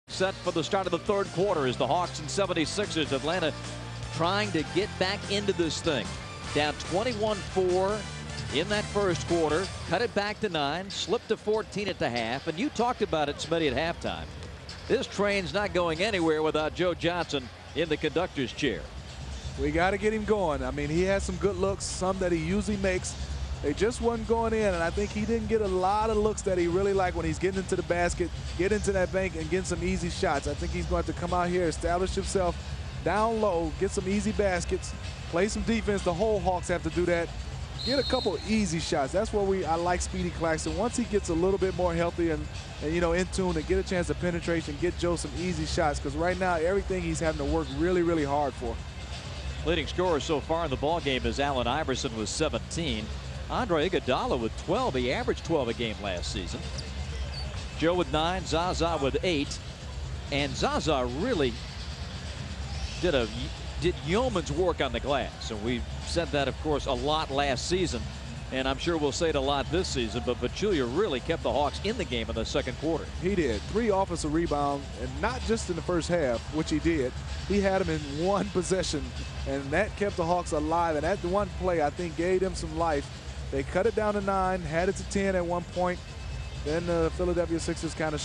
Set for the start of the third quarter is the Hawks and 76ers. Atlanta trying to get back into this thing. Down 21-4 in that first quarter. Cut it back to 9. Slipped to 14 at the half. And you talked about it, Smitty, at halftime. This train's not going anywhere without Joe Johnson in the conductor's chair. We got to get him going. I mean, he has some good looks, some that he usually makes. They just wasn't going in, and I think he didn't get a lot of looks that he really liked when he's getting into the basket, get into that bank, and get some easy shots. I think he's going to come out here, establish himself down low, get some easy baskets, play some defense. The whole Hawks have to do that. Get a couple easy shots. That's where I like Speedy Claxton. Once he gets a little bit more healthy and you know, in tune, and get a chance to penetrate and get Joe some easy shots, because right now everything he's having to work really, really hard for. Leading scorer so far in the ballgame is Allen Iverson with 17. Andre Iguodala with 12. He averaged 12 a game last season. Joe with 9, Zaza with 8. And Zaza really did yeoman's work on the glass. And we said that, of course, a lot last season. And I'm sure we'll say it a lot this season. But Pachulia really kept the Hawks in the game in the second quarter. He did. 3 offensive rebounds, and not just in the first half, which he did. He had them in 1 possession, and that kept the Hawks alive. And that one play, I think, gave them some life. They cut it down to 9, had it to 10 at one point. Then the Philadelphia Sixers kind of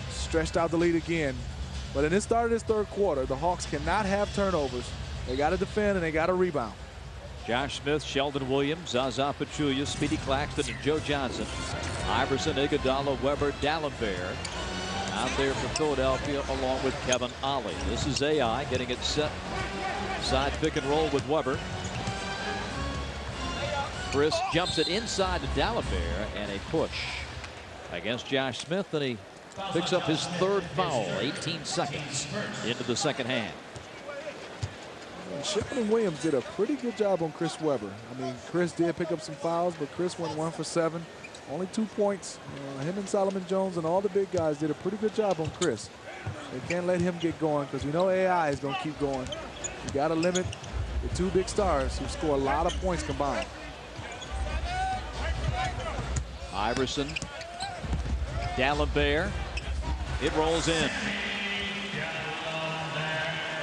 stretched out the lead again. But in this start of this third quarter, the Hawks cannot have turnovers. They got to defend and they got to rebound. Josh Smith, Sheldon Williams, Zaza Pachulia, Speedy Claxton, and Joe Johnson. Iverson, Iguodala, Weber, D'Alembert out there for Philadelphia along with Kevin Ollie. This is AI getting it set. Side pick and roll with Weber. Chris jumps it inside to D'Alembert, and a push against Josh Smith, and he picks up his 3rd foul, 18 seconds into the second half. Sheldon Williams did a pretty good job on Chris Weber. I mean, Chris did pick up some fouls, but Chris went 1 for 7. Only 2 points. Him and Solomon Jones and all the big guys did a pretty good job on Chris. They can't let him get going, because we know AI is going to keep going. You got to limit the 2 big stars who score a lot of points combined. Iverson, D'Alembert, it rolls in.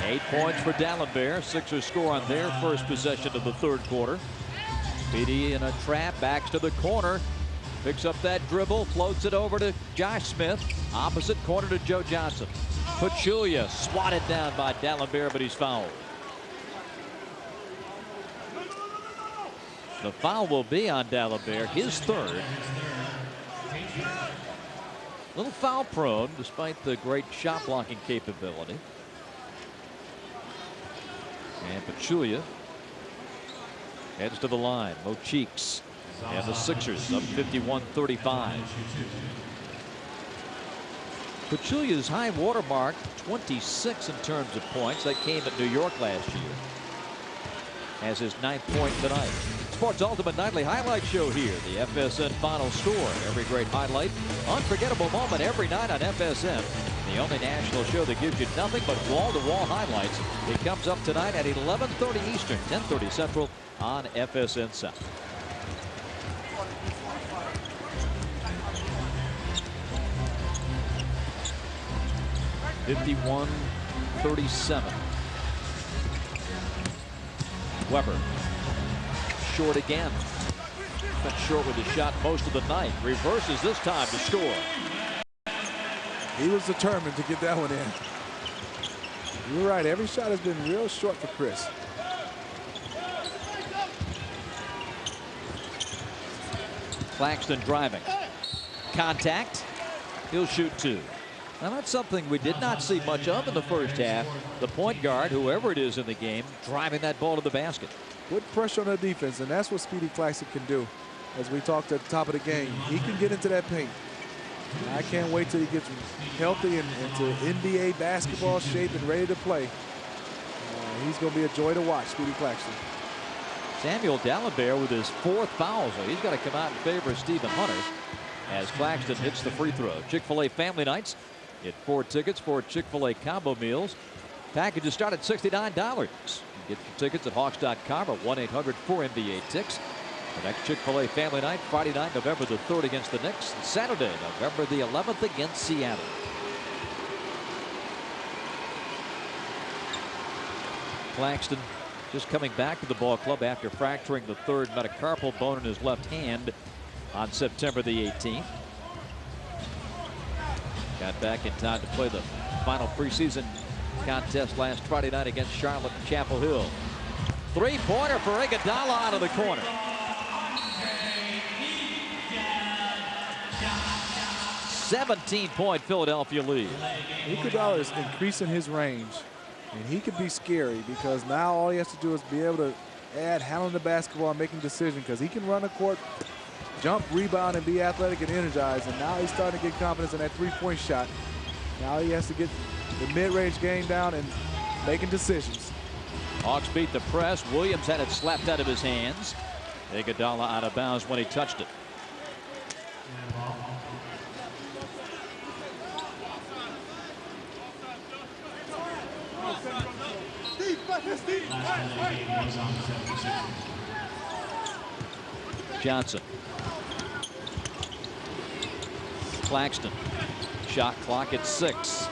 8 points for D'Alembert. Sixers score on their first possession of the third quarter. Speedy in a trap, backs to the corner, picks up that dribble, floats it over to Josh Smith. Opposite corner to Joe Johnson. Pachulia swatted down by D'Alembert, but he's fouled. The foul will be on D'Alembert, his 3rd. A little foul prone despite the great shot blocking capability. And Pachulia heads to the line. No cheeks. And the Sixers up 51-35. Pachulia's high watermark 26 in terms of points. That came at New York last year. Has his 9th point tonight. Sports Ultimate Nightly Highlight Show here. The FSN Final Score. Every great highlight, unforgettable moment every night on FSN. The only national show that gives you nothing but wall-to-wall highlights. It comes up tonight at 11:30 Eastern, 10:30 Central on FSN South. (51-37). Weber. Short again. Been short with his shot most of the night. Reverses this time to score. He was determined to get that one in. You're right. Every shot has been real short for Chris. Claxton driving. Contact. He'll shoot 2. Now that's something we did not see much of in the first half. The point guard, whoever it is in the game, driving that ball to the basket. Put pressure on the defense, and that's what Speedy Claxton can do. As we talked at the top of the game, he can get into that paint. I can't wait till he gets healthy and into NBA basketball shape and ready to play. He's going to be a joy to watch, Speedy Claxton. Samuel D'Alembert with his 4th foul, so he's got to come out in favor of Stephen Hunter as Claxton hits the free throw. Chick-fil-A Family Nights. Get 4 tickets for Chick-fil-A combo meals. Packages start at $69. Get your tickets at Hawks.com or 1-800-4NBA-TICKS. The next Chick-fil-A Family Night, Friday night, November the 3rd against the Knicks. And Saturday, November the 11th against Seattle. Claxton just coming back to the ball club after fracturing the third metacarpal bone in his left hand on September the 18th. Got back in time to play the final preseason contest last Friday night against Charlotte and Chapel Hill. Three-pointer for Iguodala out of the corner. 17-point Philadelphia lead. Iguodala is increasing his range, and he could be scary because now all he has to do is be able to add handling the basketball and making decisions, because he can run the court, jump, rebound, and be athletic and energized. And now he's starting to get confidence in that three-point shot. Now he has to get the mid-range game down and making decisions. Hawks beat the press. Williams had it slapped out of his hands. Iguodala out of bounds when he touched it. Johnson. Claxton. Shot clock at 6.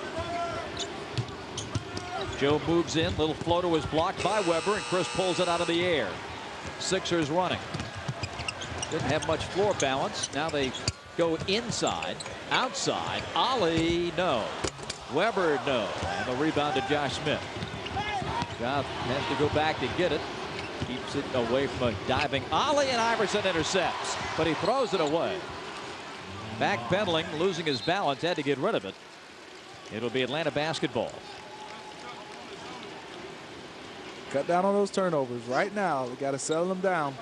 Joe moves in. Little floater was blocked by Weber, and Chris pulls it out of the air. Sixers running. Didn't have much floor balance. Now they go inside, outside. Ollie, no. Weber, no. And the rebound to Josh Smith. Josh has to go back to get it. Keeps it away from a diving Ollie, and Iverson intercepts, but he throws it away. Backpedaling, losing his balance, had to get rid of it. It'll be Atlanta basketball. Cut down on those turnovers right now. We got to settle them down.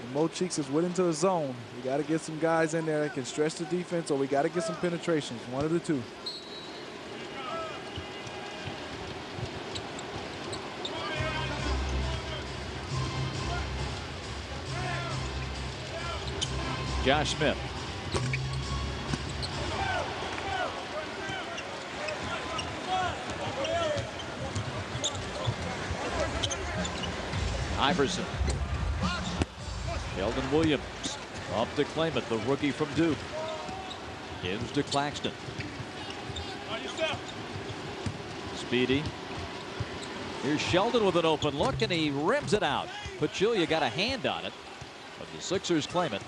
And Mo Cheeks is went into the zone. We got to get some guys in there that can stretch the defense, or we got to get some penetrations. One of the two. Josh Smith. Iverson. Sheldon Williams up to claim it, the rookie from Duke. Gives to Claxton. Speedy. Here's Sheldon with an open look, and he rims it out. Pachulia got a hand on it, but the Sixers claim it.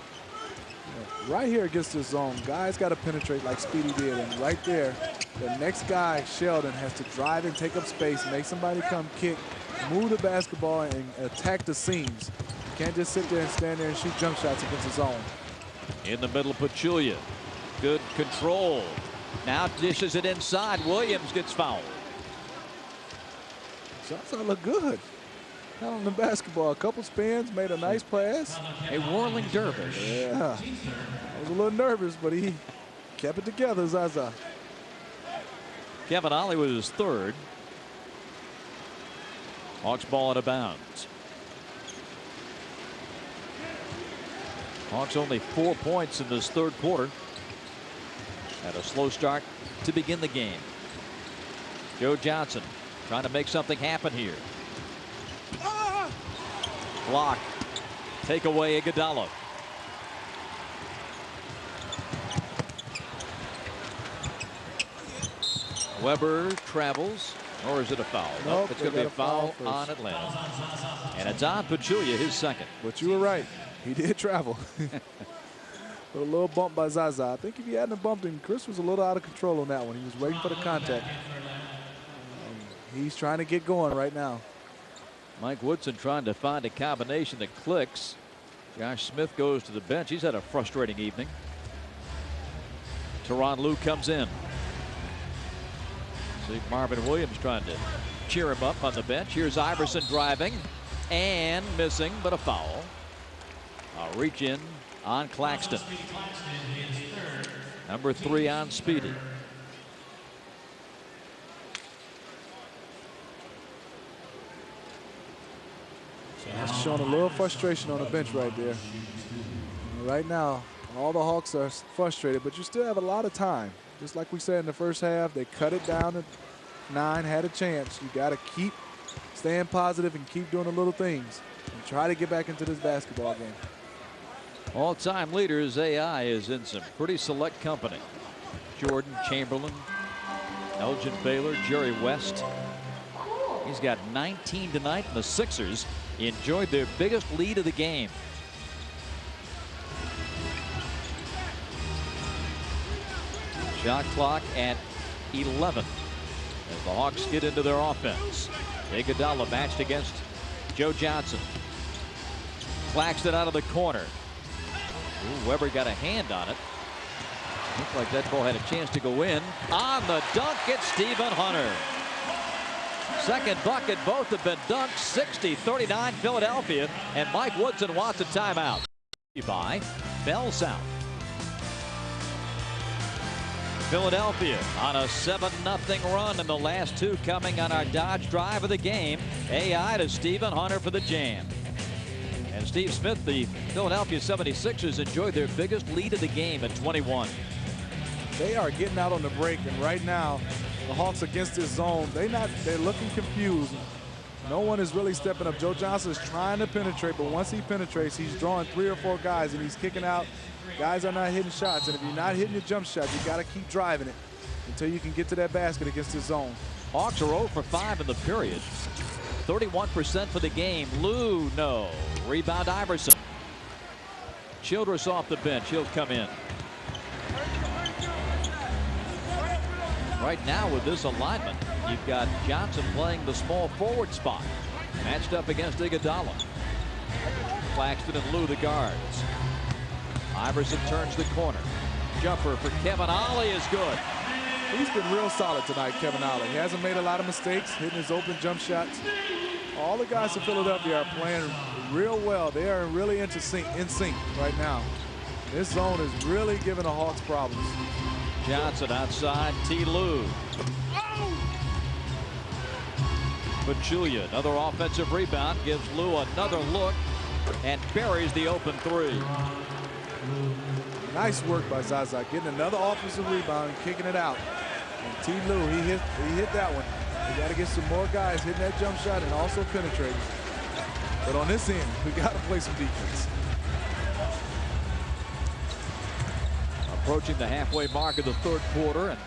Right here against the zone, guys got to penetrate like Speedy did, and right there, the next guy, Sheldon, has to drive and take up space, make somebody come kick, move the basketball, and attack the seams. You can't just sit there and stand there and shoot jump shots against the zone. In the middle, Pachulia. Good control. Now dishes it inside. Williams gets fouled. Shots look good. Out on the basketball, a couple spins, made a nice pass. A whirling dervish. Yeah, I was a little nervous, but he kept it together, Zaza. Kevin Ollie was his third. Hawks ball out of bounds. Hawks only 4 points in this third quarter. Had a slow start to begin the game. Joe Johnson trying to make something happen here. Block. Take away Iguodala. Weber travels, or is it a foul? Nope, it's going to be a foul on Atlanta. And it's on Pachulia, his second. But you were right. He did travel. But a little bump by Zaza. I think if he hadn't bumped him, Chris was a little out of control on that one. He was waiting for the contact. He's trying to get going right now. Mike Woodson trying to find a combination that clicks. Josh Smith goes to the bench. He's had a frustrating evening. Tyronn Lue comes in. See Marvin Williams trying to cheer him up on the bench. Here's Iverson driving and missing, but a foul. A reach in on Claxton. Number 3 on Speedy. That's showing a little frustration on the bench right there. Right now, all the Hawks are frustrated, but you still have a lot of time. Just like we said in the first half, they cut it down to 9, had a chance. You got to keep staying positive and keep doing the little things and try to get back into this basketball game. All-time leaders, AI is in some pretty select company. Jordan, Chamberlain, Elgin Baylor, Jerry West. He's got 19 tonight, and the Sixers enjoyed their biggest lead of the game. Shot clock at 11 as the Hawks get into their offense. Iguodala matched against Joe Johnson. Claxton out of the corner. Ooh, Weber got a hand on it. Looked like that ball had a chance to go in. On the dunk, it's Stephen Hunter. Second bucket, both have been dunked. 60-39 Philadelphia, and Mike Woodson wants a timeout. By Bell South. Philadelphia on a 7-0 run, in the last two coming on our Dodge drive of the game. AI to Stephen Hunter for the jam. And Steve Smith, the Philadelphia 76ers enjoyed their biggest lead of the game at 21. They are getting out on the break, and right now the Hawks against this zone, they're looking confused. No one is really stepping up. Joe Johnson is trying to penetrate, but once he penetrates, he's drawing 3 or 4 guys, and he's kicking out. Guys are not hitting shots, and if you're not hitting your jump shot, you got to keep driving it until you can get to that basket against this zone. Hawks are 0 for 5 in the period. 31% for the game. Lou, no. Rebound Iverson. Childress off the bench. He'll come in. Right now with this alignment, you've got Johnson playing the small forward spot, matched up against Iguodala. Claxton and Lou the guards. Iverson turns the corner. Jumper for Kevin Ollie is good. He's been real solid tonight, Kevin Ollie. He hasn't made a lot of mistakes, hitting his open jump shots. All the guys from Philadelphia are playing real well. They are really in sync right now. This zone is really giving the Hawks problems. Johnson outside, T. Lou. Pachulia, another offensive rebound, gives Lou another look and buries the open 3. Nice work by Zaza, getting another offensive rebound and kicking it out. And T. Lou, he hit that one. We got to get some more guys hitting that jump shot and also penetrating. But on this end, we got to play some defense. Approaching the halfway mark of the third quarter, and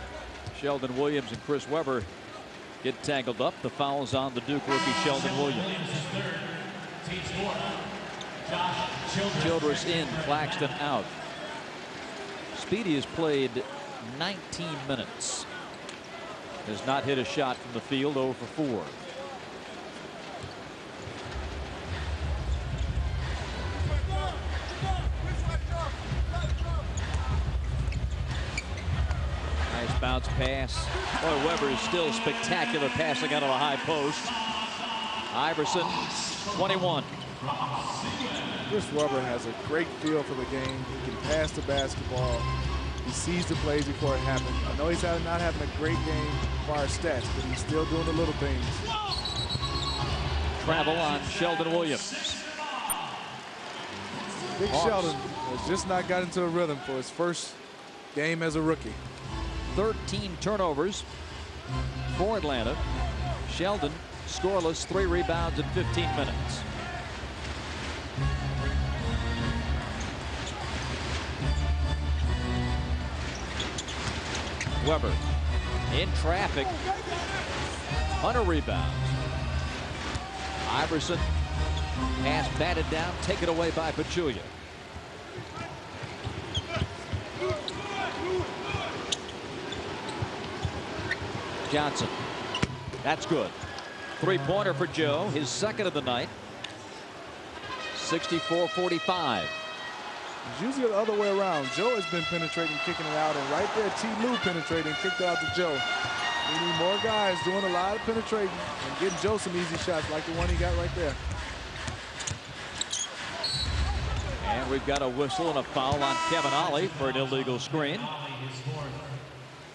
Sheldon Williams and Chris Webber get tangled up. The foul's on the Duke rookie Sheldon Williams. Childress in, Claxton out. Speedy has played 19 minutes. Has not hit a shot from the field, 0 for 4. Nice bounce pass. Boy, Weber is still spectacular passing out of the high post. Iverson, 21. Chris Webber has a great feel for the game. He can pass the basketball. He sees the plays before it happens. I know he's not having a great game as far as stats, but he's still doing the little things. Travel on Sheldon Williams. Big Sheldon has just not got into a rhythm for his first game as a rookie. 13 turnovers for Atlanta. Sheldon scoreless, 3 rebounds in 15 minutes. Weber in traffic. Hunter rebounds. Iverson pass batted down, taken away by Pachulia. Johnson. That's good. 3-pointer for Joe, his second of the night. 64-45. It's usually the other way around. Joe has been penetrating, kicking it out, and right there, T. Lou penetrating, kicked out to Joe. We need more guys doing a lot of penetrating and getting Joe some easy shots like the one he got right there. And we've got a whistle and a foul on Kevin Ollie for an illegal screen.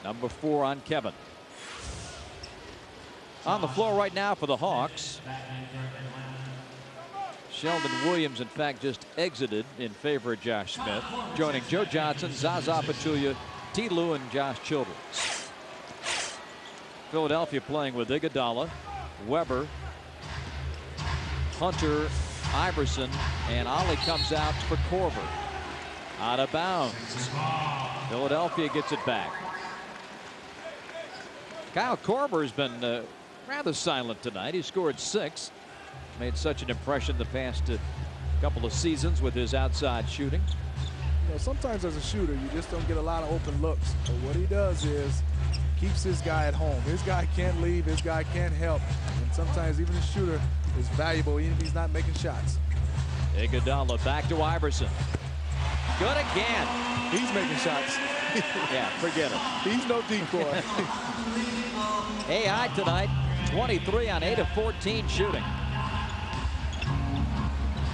Number 4 on Kevin. On the floor right now for the Hawks. Sheldon Williams, in fact, just exited in favor of Josh Smith, joining Joe Johnson, Zaza Pachulia, T. Lou, and Josh Childress. Philadelphia playing with Iguodala, Weber, Hunter, Iverson, and Ollie comes out for Korver. Out of bounds. Philadelphia gets it back. Kyle Korver has been rather silent tonight. He scored 6. Made such an impression the past couple of seasons with his outside shooting. You know, sometimes as a shooter, you just don't get a lot of open looks. But what he does is keeps his guy at home. His guy can't leave. His guy can't help. And sometimes even a shooter is valuable even if he's not making shots. Iguodala back to Iverson. Good again. He's making shots. Yeah, forget it. He's no decoy. AI tonight, 23 on 8 of 14 shooting.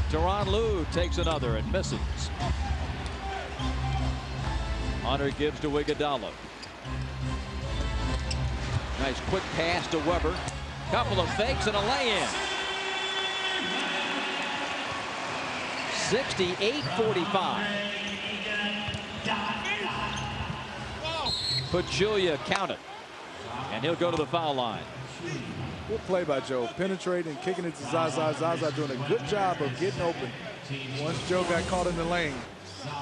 Tyronn Lue takes another and misses. Hunter gives to Iguodala. Nice quick pass to Weber. Couple of fakes and a lay-in. 68-45. Pachulia counted. And he'll go to the foul line. Good play by Joe. Penetrating, kicking it to Zaza. Zaza doing a good job of getting open once Joe got caught in the lane.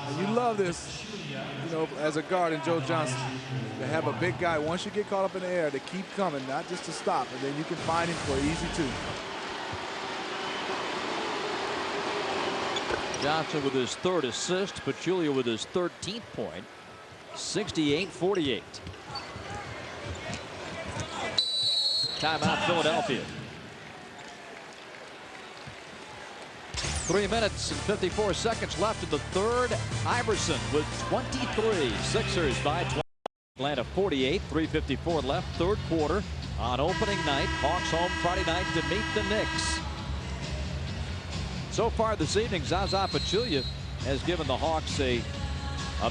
And you love this, you know, as a guard in Joe Johnson, to have a big guy, once you get caught up in the air, to keep coming, not just to stop, and then you can find him for an easy 2. Johnson with his 3rd assist. Pachulia with his 13th point. 68-48. Timeout Philadelphia. 3 minutes and 54 seconds left in the 3rd. Iverson with 23. Sixers by 20. Atlanta 48. 3:54 left. 3rd quarter on opening night. Hawks home Friday night to meet the Knicks. So far this evening, Zaza Pachulia has given the Hawks a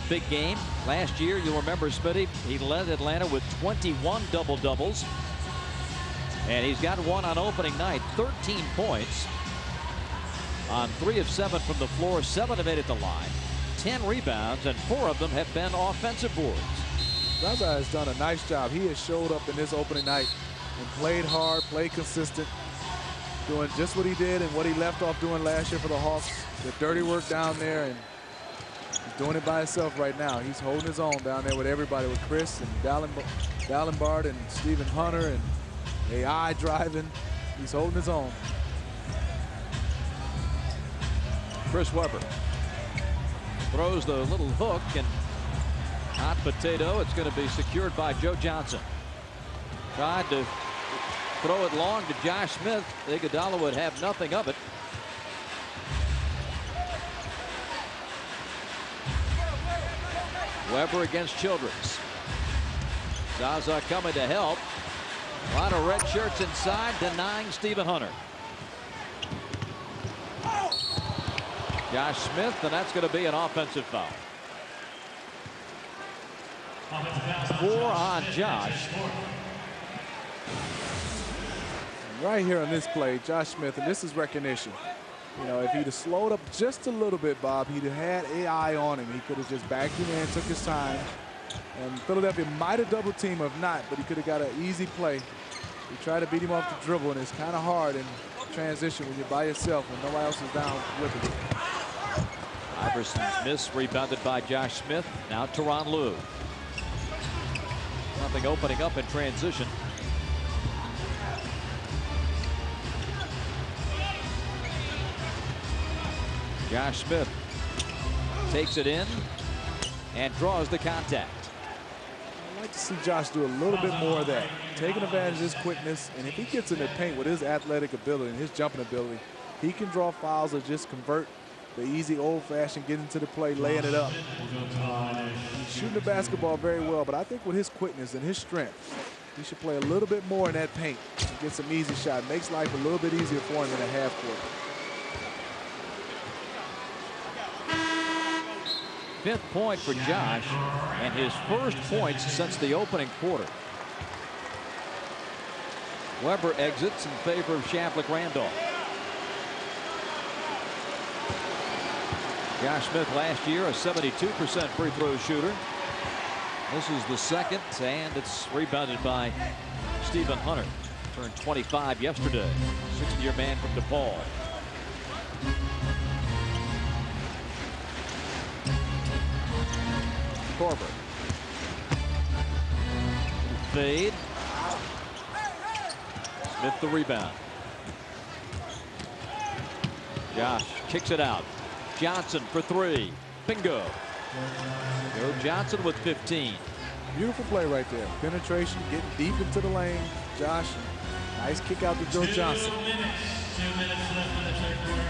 big game. Last year, you'll remember, Smitty, he led Atlanta with 21 double-doubles. And he's got one on opening night. 13 points on 3 of 7 from the floor. 7 have made it the line. 10 rebounds, and 4 of them have been offensive boards. Zaza has done a nice job. He has showed up in this opening night and played hard, played consistent, doing just what he did and what he left off doing last year for the Hawks. The dirty work down there, and he's doing it by himself right now. He's holding his own down there with everybody, with Chris and Dallenbart and Stephen Hunter and AI driving. He's holding his own. Chris Webber throws the little hook, and hot potato. It's going to be secured by Joe Johnson. Tried to throw it long to Josh Smith. Iguodala would have nothing of it. Weber against Childress. Zaza coming to help. A lot of red shirts inside, denying Stephen Hunter. Josh Smith, and that's going to be an offensive foul. 4 on Josh. Right here on this play, Josh Smith, and this is recognition. You know, if he'd have slowed up just a little bit, Bob, he'd have had AI on him. He could have just backed him in, took his time. And Philadelphia might have double teamed, if not, but he could have got an easy play. He tried to beat him off the dribble, and it's kind of hard in transition when you're by yourself when nobody else is down with it. Iverson's miss rebounded by Josh Smith. Now Tyronn Lue. Nothing opening up in transition. Josh Smith takes it in and draws the contact. I'd like to see Josh do a little bit more of that, taking advantage of his quickness, and if he gets in the paint with his athletic ability and his jumping ability, he can draw fouls or just convert the easy old-fashioned get into the play, laying it up. He's shooting the basketball very well, but I think with his quickness and his strength, he should play a little bit more in that paint and get some easy shot. Makes life a little bit easier for him in the half court. 5th point for Josh, and his first points since the opening quarter. Weber exits in favor of Shavlik Randolph. Josh Smith last year a 72% free throw shooter. This is the 2nd, and it's rebounded by Stephen Hunter. Turned 25 yesterday. 60-year man from DePaul. Korver. Fade. Smith the rebound. Josh kicks it out. Johnson for three. Bingo. Joe Johnson with 15. Beautiful play right there. Penetration, getting deep into the lane. Josh, nice kick out to Joe Johnson. 2 minutes left in the third quarter.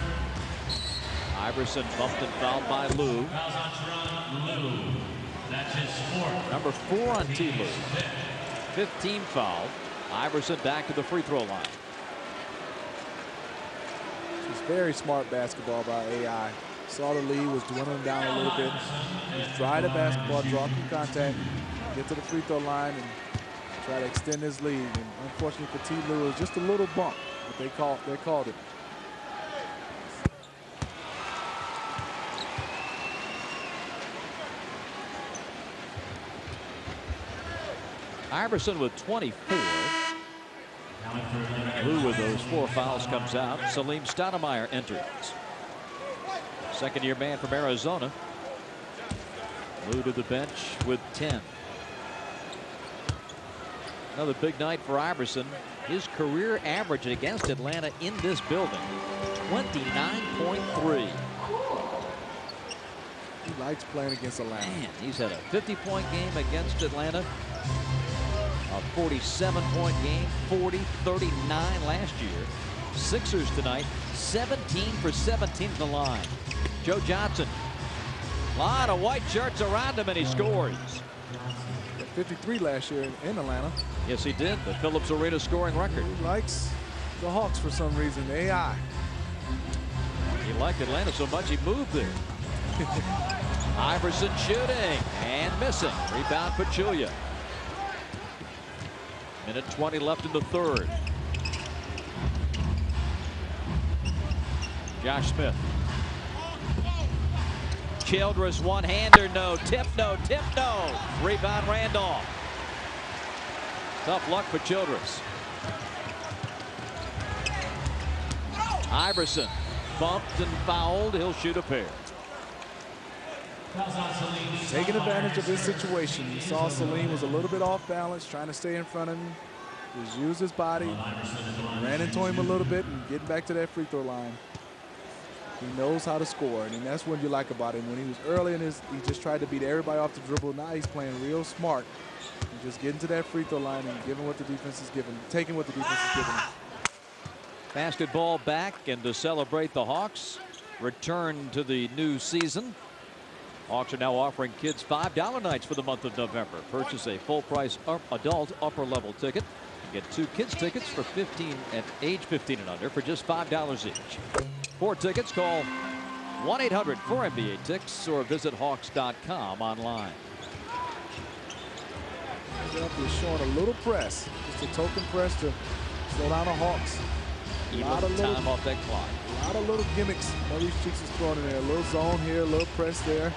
Iverson bumped and fouled by Lou. Fouls on Toronto. Lou. That's his fourth. Number 4 on T. Lou. 15 fouled. Iverson back to the free throw line. It's very smart basketball by AI. Saw the lead was dwindling down a little bit. Just drive the basketball, draw through contact, get to the free throw line, and try to extend his lead. And unfortunately for T. Lou, it was just a little bump, but they called it. Iverson with 24. Lou with those 4 fouls comes out. Salim Stoudemire enters. Second-year man from Arizona. Lou to the bench with 10. Another big night for Iverson. His career average against Atlanta in this building, 29.3. He likes playing against Atlanta. Man, he's had a 50-point game against Atlanta. A 47-point game, 40-39 last year. Sixers tonight, 17 for 17 at the line. Joe Johnson, a lot of white shirts around him, and he scores. 53 last year in Atlanta. Yes, he did. The Phillips Arena scoring record. He likes the Hawks for some reason. AI. He liked Atlanta so much he moved there. Iverson shooting and missing. Rebound Pachulia. Minute 20 left in the third. Josh Smith. Childress one-hander, no. Tip, no. Tip, no. Rebound Randolph. Tough luck for Childress. Iverson bumped and fouled. He'll shoot a pair. Taking advantage of this situation. He saw Salim was a little bit off balance, trying to stay in front of him. Just used his body, ran into him a little bit, and getting back to that free throw line. He knows how to score, and that's what you like about him. When he was early in his, he just tried to beat everybody off the dribble. Now he's playing real smart. And just getting to that free throw line and giving what the defense is giving, taking what the defense is giving him. Basketball back, and to celebrate, the Hawks return to the new season. Hawks are now offering kids $5 nights for the month of November. Purchase a full-price adult upper-level ticket. Get 2 kids tickets for age 15 and under for just $5 each. For tickets, call 1-800-4NBA-TICKS or visit Hawks.com online. He's showing a little press, just a token press to slow down the Hawks. A lot of time off that clock. A lot of little gimmicks Maurice Cheeks is throwing in there. A little zone here, a little press there.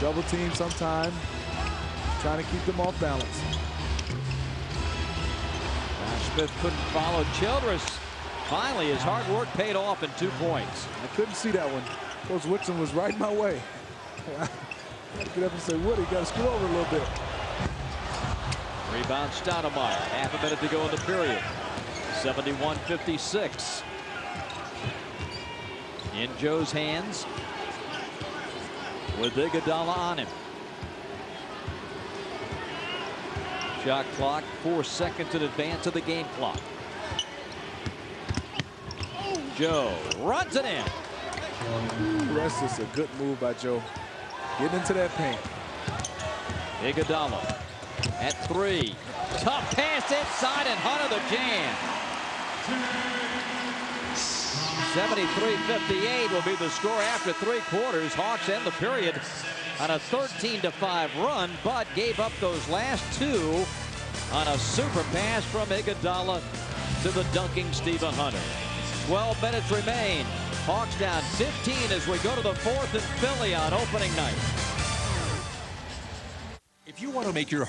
Double team sometime. Trying to keep them off balance. Smith couldn't follow Childress. Finally, his hard work paid off in 2 points. I couldn't see that one. Coach Whitson was right my way. I had to get up and say, Woody, you got to scoot over a little bit. Rebound Stoudemire. Half a minute to go in the period. 71-56. In Joe's hands with Iguodala on him. Shot clock 4 seconds in advance of the game clock. Joe runs it in. That's just a good move by Joe. Getting into that paint. Iguodala at 3. Tough pass inside, and Hunter the jam. 73-58 will be the score after 3 quarters. Hawks end the period on a 13-5 run, but gave up those last 2 on a super pass from Iguodala to the dunking Stephen Hunter. 12 minutes remain. Hawks down 15 as we go to the 4th in Philly on opening night. If you want to make your